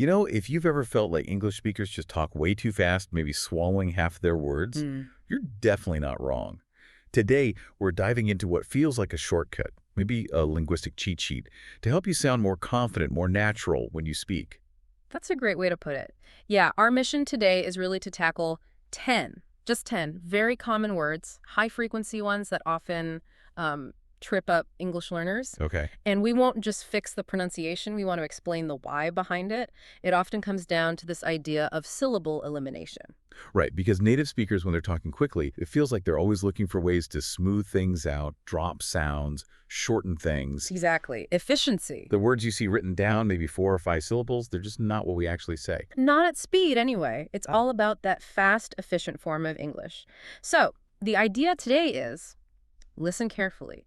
If you've ever felt like English speakers just talk way too fast, maybe swallowing half their words, you're definitely not wrong. Today, we're diving into what feels like a shortcut, maybe a linguistic cheat sheet, to help you sound more confident, more natural when you speak. That's a great way to put it. Yeah, our mission today is really to tackle 10, just 10, very common words, high-frequency ones that often trip up English learners. Okay. And we won't just fix the pronunciation. We want to explain the why behind it. It often comes down to this idea of syllable elimination. Right, because native speakers, when they're talking quickly, it feels like they're always looking for ways to smooth things out, drop sounds, shorten things. Exactly. Efficiency. The words you see written down, maybe 4 or 5 syllables, they're just not what we actually say. Not at speed, anyway. It's all about that fast, efficient form of English. So the idea today is, listen carefully.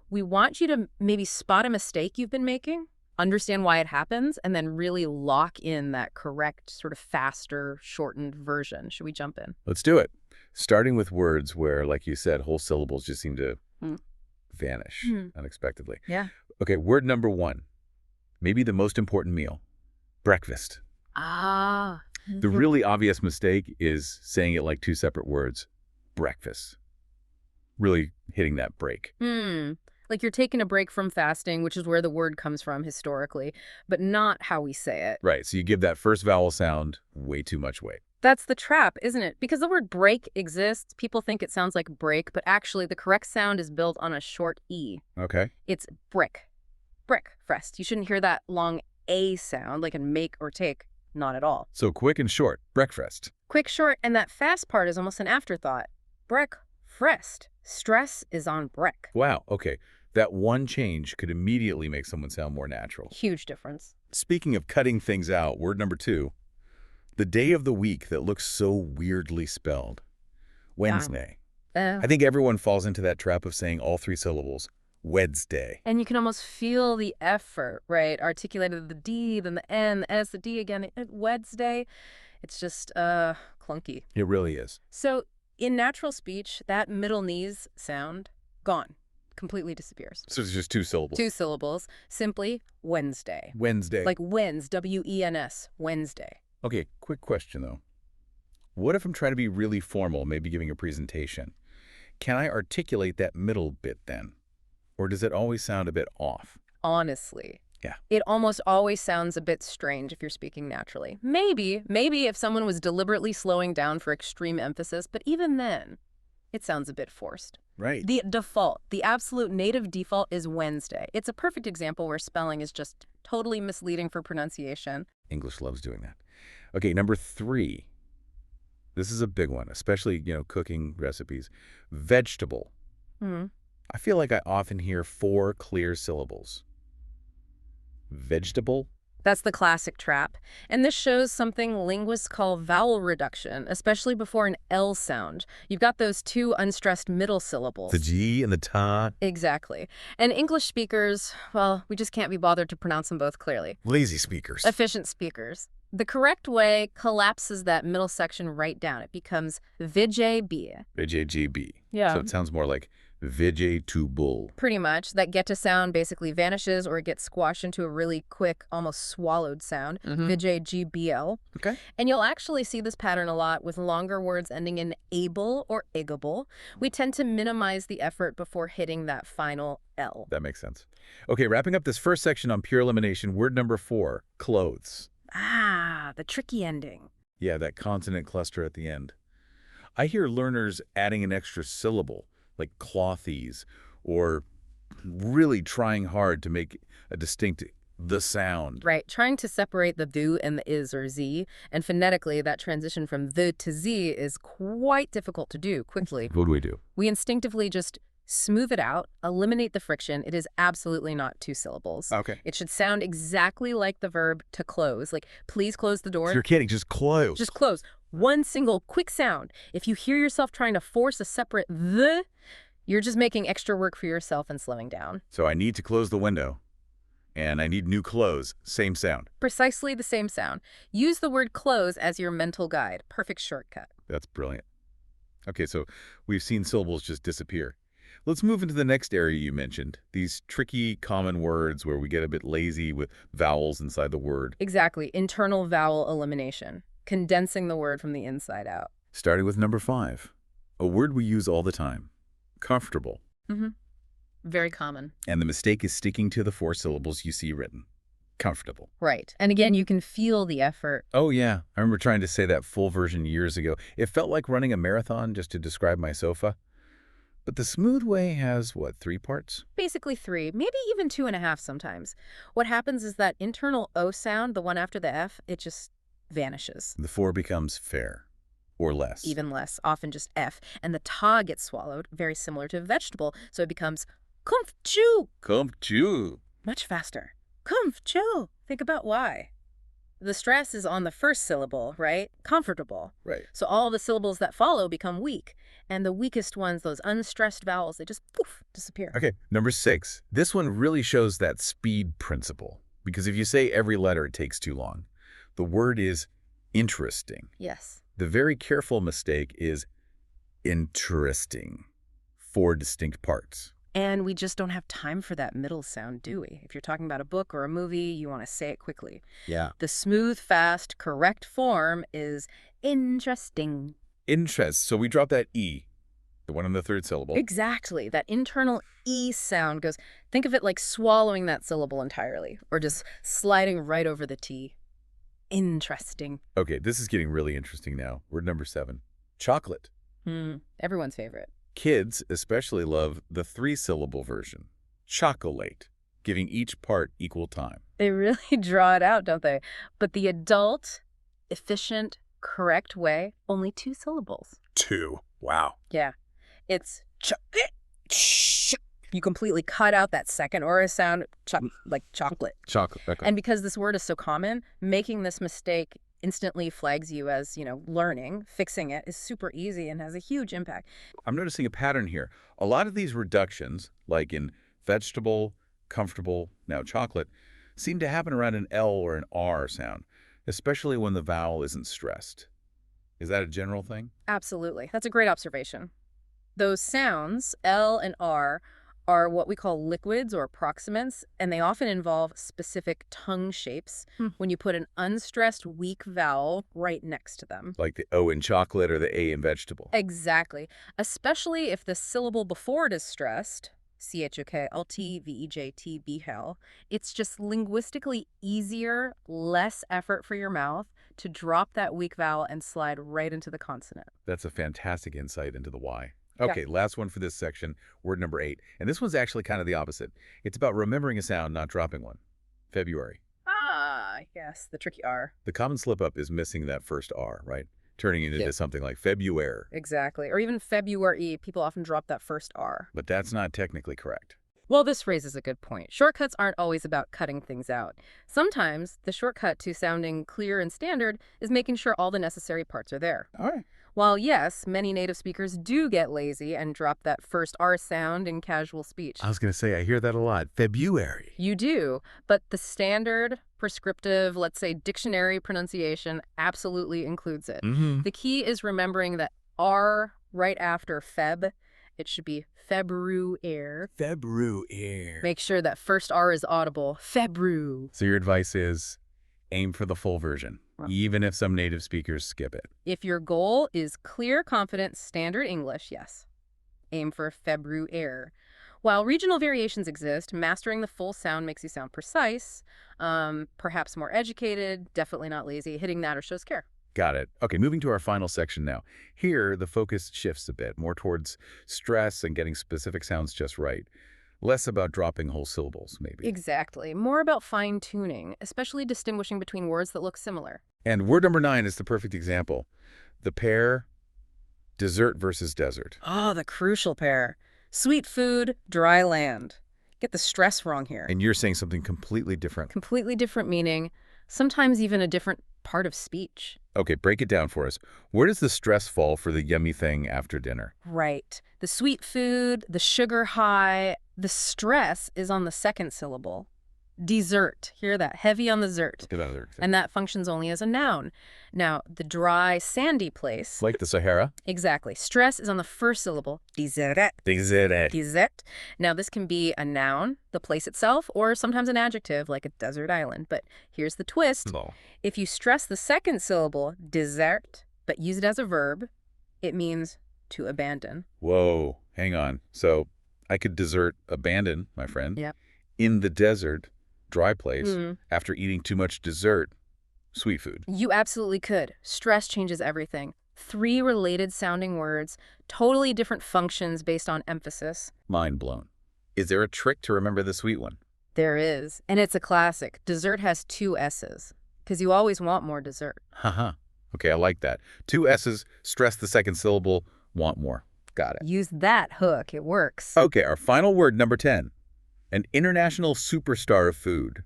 We want you to maybe spot a mistake you've been making, understand why it happens, and then really lock in that correct, sort of faster, shortened version. Should we jump in? Let's do it. Starting with words where, like you said, whole syllables just seem to vanish unexpectedly. Yeah. Okay, word number 1. Maybe the most important meal. Breakfast. Ah. The really obvious mistake is saying it like 2 separate words. Breakfast. Really hitting that break. Like you're taking a break from fasting, which is where the word comes from historically, but not how we say it. Right, so you give that first vowel sound way too much weight. That's the trap, isn't it? Because the word break exists, people think it sounds like break, but actually the correct sound is built on a short E. Okay. It's brick. Breakfast. You shouldn't hear that long A sound like in make or take. Not at all. So quick and short. Breakfast. Quick, short, and that fast part is almost an afterthought. Breakfast. Stress is on break. Wow, okay. That one change could immediately make someone sound more natural. Huge difference. Speaking of cutting things out, word number 2. The day of the week that looks so weirdly spelled. Wednesday. I think everyone falls into that trap of saying all 3 syllables. Wednesday. And you can almost feel the effort, right? Articulated the D, then the N, the S, the D again. Wednesday. It's just clunky. It really is. So in natural speech, that middle knees sound, gone. Completely disappears. So it's just 2 syllables. 2 syllables. Simply Wednesday. Wednesday. Like wens, W-E-N-S, Wednesday. Okay, quick question though. What if I'm trying to be really formal, maybe giving a presentation? Can I articulate that middle bit then? Or does it always sound a bit off? Honestly. Yeah. It almost always sounds a bit strange if you're speaking naturally. Maybe if someone was deliberately slowing down for extreme emphasis, but even then, it sounds a bit forced. Right. The default, the absolute native default is Wednesday. It's a perfect example where spelling is just totally misleading for pronunciation. English loves doing that. Okay, number 3. This is a big one, especially, cooking recipes. Vegetable. I feel like I often hear 4 clear syllables. Vegetable? That's the classic trap. And this shows something linguists call vowel reduction, especially before an L sound. You've got those 2 unstressed middle syllables. The G and the ta. Exactly. And English speakers, well, we just can't be bothered to pronounce them both clearly. Lazy speakers. Efficient speakers. The correct way collapses that middle section right down. It becomes VJB. VJGB. Yeah. So it sounds more like Vijay to bull. Pretty much. That get to sound basically vanishes or it gets squashed into a really quick, almost swallowed sound. VJGBL. Okay. And you'll actually see this pattern a lot with longer words ending in able or igable. We tend to minimize the effort before hitting that final L. That makes sense. Okay, wrapping up this first section on pure elimination, word number 4, clothes. Ah, the tricky ending. Yeah, that consonant cluster at the end. I hear learners adding an extra syllable, like clothies, or really trying hard to make a distinct the sound. Right, trying to separate the do and the is or z, and phonetically that transition from the to z is quite difficult to do quickly. What do we do? We instinctively just smooth it out, eliminate the friction. It is absolutely not 2 syllables. Okay. It should sound exactly like the verb to close, like please close the door. You're kidding, just close. Just close. One single quick sound. If you hear yourself trying to force a separate the, you're just making extra work for yourself and slowing down. So I need to close the window, and I need new clothes. Same sound. Precisely the same sound. Use the word close as your mental guide. Perfect shortcut. That's brilliant. Okay, so we've seen syllables just disappear. Let's move into the next area you mentioned, these tricky common words where we get a bit lazy with vowels inside the word. Exactly. Internal vowel elimination. Condensing the word from the inside out. Starting with number 5, a word we use all the time, comfortable. Mm-hmm. Very common. And the mistake is sticking to the 4 syllables you see written. Comfortable. Right. And again, you can feel the effort. Oh, yeah. I remember trying to say that full version years ago. It felt like running a marathon just to describe my sofa. But the smooth way has, what, 3 parts? Basically 3, maybe even 2.5 sometimes. What happens is that internal O sound, the one after the F, it just vanishes. The 4 becomes fair. Or less. Even less, often just F. And the ta gets swallowed, very similar to vegetable, so it becomes kumf-chu. Kumf-chu. Much faster. Kumf-chu. Think about why. The stress is on the first syllable, right? Comfortable. Right. So all the syllables that follow become weak. And the weakest ones, those unstressed vowels, they just poof, disappear. Okay, number 6. This one really shows that speed principle. Because if you say every letter, it takes too long. The word is interesting. Yes. The very careful mistake is interesting. 4 distinct parts. And we just don't have time for that middle sound, do we? If you're talking about a book or a movie, you want to say it quickly. Yeah. The smooth, fast, correct form is interesting. Interest. So we drop that E, the one in the 3rd syllable. Exactly. That internal E sound goes, think of it like swallowing that syllable entirely, or just sliding right over the T. Interesting. Okay, this is getting really interesting now. Word number 7. Chocolate. Everyone's favorite. Kids especially love the 3-syllable version. Chocolate, giving each part equal time. They really draw it out, don't they? But the adult, efficient, correct way, only 2 syllables. 2. Wow. Yeah. It's you completely cut out that second aura sound, like chocolate. Chocolate. Okay. And because this word is so common, making this mistake instantly flags you as, learning. Fixing it is super easy and has a huge impact. I'm noticing a pattern here. A lot of these reductions, like in vegetable, comfortable, now chocolate, seem to happen around an L or an R sound, especially when the vowel isn't stressed. Is that a general thing? Absolutely. That's a great observation. Those sounds, L and R, are what we call liquids or approximants, and they often involve specific tongue shapes when you put an unstressed, weak vowel right next to them. Like the O in chocolate or the A in vegetable. Exactly. Especially if the syllable before it is stressed, C-H-O-K, L-T-V-E-J-T, B-Hell, it's just linguistically easier, less effort for your mouth to drop that weak vowel and slide right into the consonant. That's a fantastic insight into the why. Okay, last one for this section, word number 8. And this one's actually kind of the opposite. It's about remembering a sound, not dropping one. February. Ah, yes, the tricky R. The common slip-up is missing that first R, right? Turning it into something like February. Exactly. Or even February. People often drop that first R. But that's not technically correct. Well, this raises a good point. Shortcuts aren't always about cutting things out. Sometimes the shortcut to sounding clear and standard is making sure all the necessary parts are there. All right. While yes, many native speakers do get lazy and drop that first R sound in casual speech. I was going to say, I hear that a lot. February. You do, but the standard, prescriptive, let's say dictionary pronunciation absolutely includes it. The key is remembering that R right after Feb, it should be February. February. Make sure that first R is audible. Febru. So your advice is aim for the full version, even if some native speakers skip it. If your goal is clear, confident, standard English, yes, aim for February. While regional variations exist, mastering the full sound makes you sound precise, perhaps more educated, definitely not lazy. Hitting that or shows care. Got it. Okay, moving to our final section now. Here, the focus shifts a bit, more towards stress and getting specific sounds just right. Less about dropping whole syllables, maybe. Exactly. More about fine-tuning, especially distinguishing between words that look similar. And word number 9 is the perfect example. The pair, dessert versus desert. Oh, the crucial pair. Sweet food, dry land. Get the stress wrong here. And you're saying something completely different. Completely different meaning, sometimes even a different part of speech. Okay, break it down for us. Where does the stress fall for the yummy thing after dinner? Right. The sweet food, the sugar high, the stress is on the second syllable. Dessert. Hear that? Heavy on the zert. Get out of there. And that functions only as a noun. Now, the dry, sandy place. Like the Sahara? Exactly. Stress is on the first syllable. Dessert. Dessert. Dessert. Now, this can be a noun, the place itself, or sometimes an adjective, like a desert island. But here's the twist. No. If you stress the second syllable, dessert, but use it as a verb, it means to abandon. Whoa, hang on. So I could desert, abandon, my friend, Yep. in the desert, dry place, Mm. after eating too much dessert, sweet food. You absolutely could. Stress changes everything. 3 related sounding words, totally different functions based on emphasis. Mind blown. Is there a trick to remember the sweet one? There is. And it's a classic. Dessert has 2 S's, because you always want more dessert. Haha. Okay, I like that. 2 S's, stress the second syllable, want more. Got it. Use that hook. It works. Okay, our final word, number 10. An international superstar of food.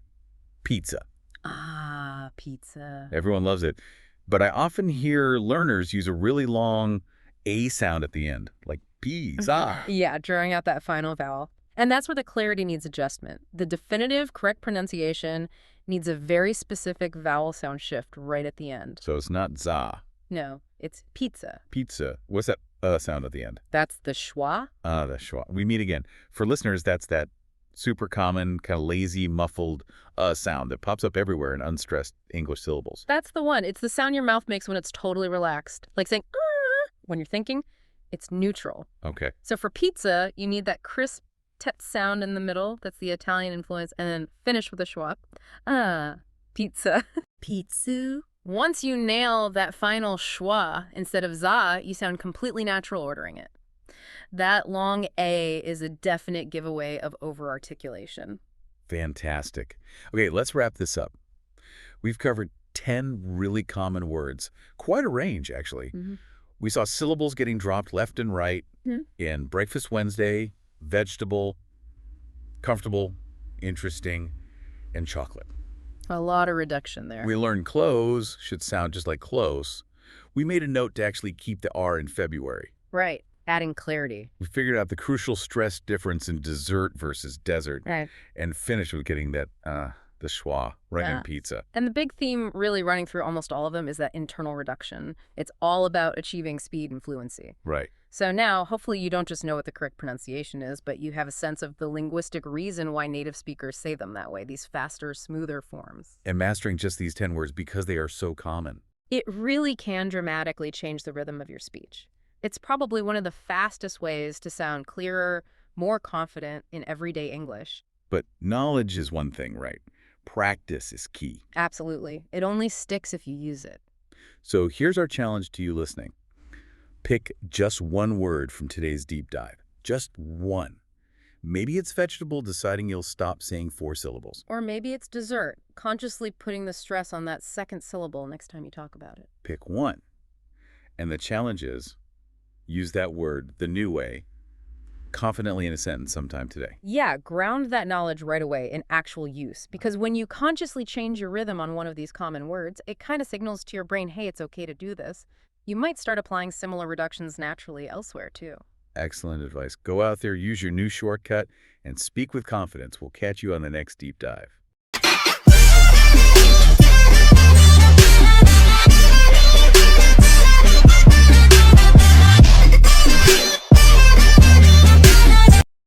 Pizza. Ah, pizza. Everyone loves it. But I often hear learners use a really long A sound at the end, like pizza. Yeah, drawing out that final vowel. And that's where the clarity needs adjustment. The definitive, correct pronunciation needs a very specific vowel sound shift right at the end. So it's not za. No, it's pizza. Pizza. What's that sound at the end? That's the schwa. Ah, the schwa. We meet again. For listeners, that's that super common, kind of lazy, muffled sound that pops up everywhere in unstressed English syllables. That's the one. It's the sound your mouth makes when it's totally relaxed. Like saying, when you're thinking, it's neutral. Okay. So for pizza, you need that crisp tet sound in the middle. That's the Italian influence. And then finish with a schwa. Pizza. Pizza. Once you nail that final schwa instead of za, you sound completely natural ordering it. That long A is a definite giveaway of over-articulation. Fantastic. Okay, let's wrap this up. We've covered 10 really common words. Quite a range, actually. Mm-hmm. We saw syllables getting dropped left and right in Breakfast Wednesday, vegetable, comfortable, interesting, and chocolate. A lot of reduction there. We learned close should sound just like close. We made a note to actually keep the R in February. Right. Adding clarity. We figured out the crucial stress difference in dessert versus desert. Right. And finished with getting that, the schwa right in pizza. And the big theme really running through almost all of them is that internal reduction. It's all about achieving speed and fluency. Right. So now, hopefully you don't just know what the correct pronunciation is, but you have a sense of the linguistic reason why native speakers say them that way, these faster, smoother forms. And mastering just these 10 words because they are so common. It really can dramatically change the rhythm of your speech. It's probably one of the fastest ways to sound clearer, more confident in everyday English. But knowledge is one thing, right? Practice is key. Absolutely. It only sticks if you use it. So here's our challenge to you listening. Pick just one word from today's deep dive. Just one. Maybe it's vegetable, deciding you'll stop saying 4 syllables. Or maybe it's dessert, consciously putting the stress on that second syllable next time you talk about it. Pick one. And the challenge is, use that word the new way, confidently in a sentence sometime today. Yeah, ground that knowledge right away in actual use. Because when you consciously change your rhythm on one of these common words, it kind of signals to your brain, hey, it's okay to do this. You might start applying similar reductions naturally elsewhere, too. Excellent advice. Go out there, use your new shortcut, and speak with confidence. We'll catch you on the next deep dive.